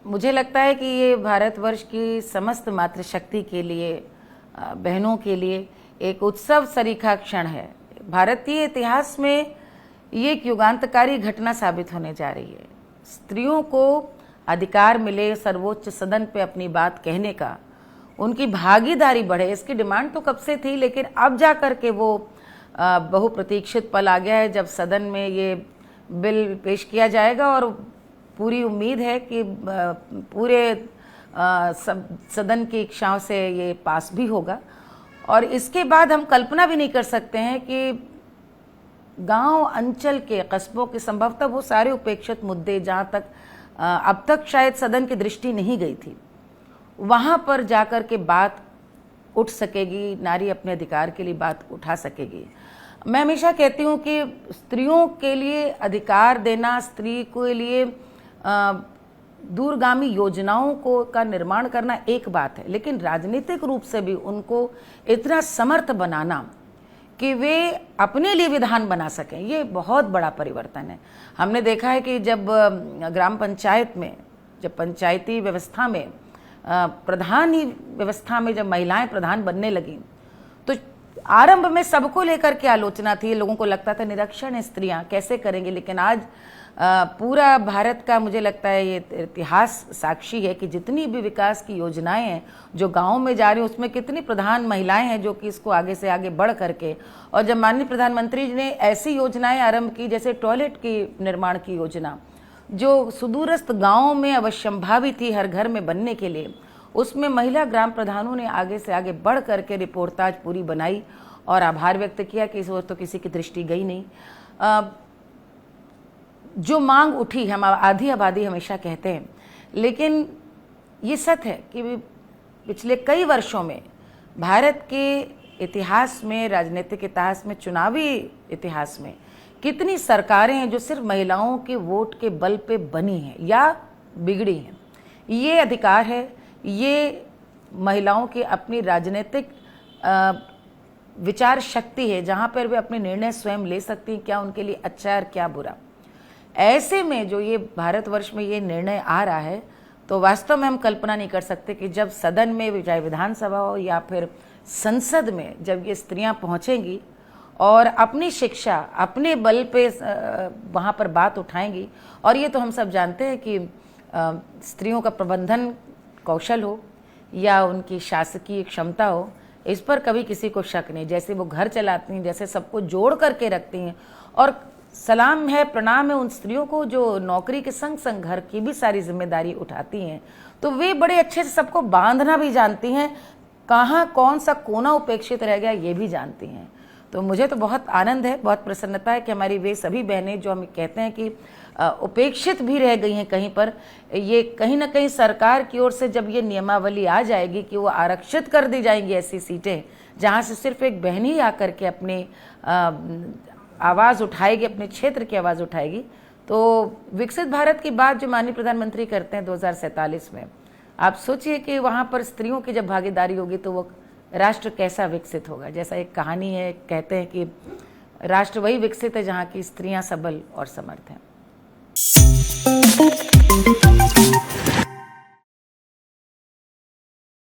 मुझे लगता है कि ये भारतवर्ष की समस्त मातृशक्ति के लिए, बहनों के लिए एक उत्सव सरीखा क्षण है। भारतीय इतिहास में ये एक युगांतकारी घटना साबित होने जा रही है। स्त्रियों को अधिकार मिले सर्वोच्च सदन पे अपनी बात कहने का, उनकी भागीदारी बढ़े, इसकी डिमांड तो कब से थी, लेकिन अब जा कर के वो बहुप्रतीक्षित पल आ गया है जब सदन में ये बिल पेश किया जाएगा। और पूरी उम्मीद है कि पूरे सदन की इच्छाओं से ये पास भी होगा। और इसके बाद हम कल्पना भी नहीं कर सकते हैं कि गांव अंचल के कस्बों के संभवतः वो सारे उपेक्षित मुद्दे जहाँ तक अब तक शायद सदन की दृष्टि नहीं गई थी, वहाँ पर जाकर के बात उठ सकेगी, नारी अपने अधिकार के लिए बात उठा सकेगी। मैं हमेशा कहती हूँ कि स्त्रियों के लिए अधिकार देना, स्त्री के लिए दूरगामी योजनाओं को का निर्माण करना एक बात है, लेकिन राजनीतिक रूप से भी उनको इतना समर्थ बनाना कि वे अपने लिए विधान बना सकें, ये बहुत बड़ा परिवर्तन है। हमने देखा है कि जब ग्राम पंचायत में, जब पंचायती व्यवस्था में, प्रधान ही व्यवस्था में जब महिलाएं प्रधान बनने लगीं, तो आरंभ में सबको लेकर के आलोचना थी। लोगों को लगता था निरक्षण है, स्त्रियां कैसे करेंगी, लेकिन आज पूरा भारत का मुझे लगता है ये इतिहास साक्षी है कि जितनी भी विकास की योजनाएं हैं जो गाँव में जा रही हैं, उसमें कितनी प्रधान महिलाएं हैं जो कि इसको आगे से आगे बढ़ करके। और जब माननीय प्रधानमंत्री जी ने ऐसी योजनाएं आरंभ की, जैसे टॉयलेट की निर्माण की योजना जो सुदूरस्थ गाँव में अवश्यंभावी थी हर घर में बनने के लिए, उसमें महिला ग्राम प्रधानों ने आगे से आगे बढ़ करके रिपोर्टाज पूरी बनाई और आभार व्यक्त किया कि इस ओर तो किसी की दृष्टि गई नहीं। जो मांग उठी, हम आधी आबादी हमेशा कहते हैं, लेकिन ये सत्य है कि पिछले कई वर्षों में भारत के इतिहास में, राजनीतिक इतिहास में, चुनावी इतिहास में कितनी सरकारें हैं जो सिर्फ महिलाओं के वोट के बल पे बनी हैं या बिगड़ी हैं। ये अधिकार है, ये महिलाओं की अपनी राजनीतिक विचार शक्ति है, जहाँ पर वे अपने निर्णय स्वयं ले सकती हैं, क्या उनके लिए अच्छा है और क्या बुरा। ऐसे में जो ये भारतवर्ष में ये निर्णय आ रहा है, तो वास्तव में हम कल्पना नहीं कर सकते कि जब सदन में, चाहे विधानसभा हो या फिर संसद में, जब ये स्त्रियां पहुंचेंगी और अपनी शिक्षा अपने बल पे वहाँ पर बात उठाएंगी। और ये तो हम सब जानते हैं कि स्त्रियों का प्रबंधन कौशल हो या उनकी शासकीय क्षमता हो, इस पर कभी किसी को शक नहीं। जैसे वो घर चलाती हैं, जैसे सबको जोड़ करके रखती हैं, और सलाम है, प्रणाम है उन स्त्रियों को जो नौकरी के संग संग घर की भी सारी जिम्मेदारी उठाती हैं। तो वे बड़े अच्छे से सबको बांधना भी जानती हैं, कहाँ कौन सा कोना उपेक्षित रह गया ये भी जानती हैं। तो मुझे तो बहुत आनंद है, बहुत प्रसन्नता है कि हमारी वे सभी बहनें जो हम कहते हैं कि उपेक्षित भी रह गई हैं कहीं पर, ये कहीं ना कहीं सरकार की ओर से जब ये नियमावली आ जाएगी कि वो आरक्षित कर दी जाएंगी ऐसी सीटें जहाँ से सिर्फ एक बहन ही आकर के अपनी आवाज़ उठाएगी, अपने क्षेत्र की आवाज़ उठाएगी, तो विकसित भारत की बात जो माननीय प्रधानमंत्री करते हैं 2047 में, आप सोचिए कि वहाँ पर स्त्रियों की जब भागीदारी होगी तो वो राष्ट्र कैसा विकसित होगा। जैसा एक कहानी है, कहते हैं कि राष्ट्र वही विकसित है जहाँ की स्त्रियाँ सबल और समर्थ हैं।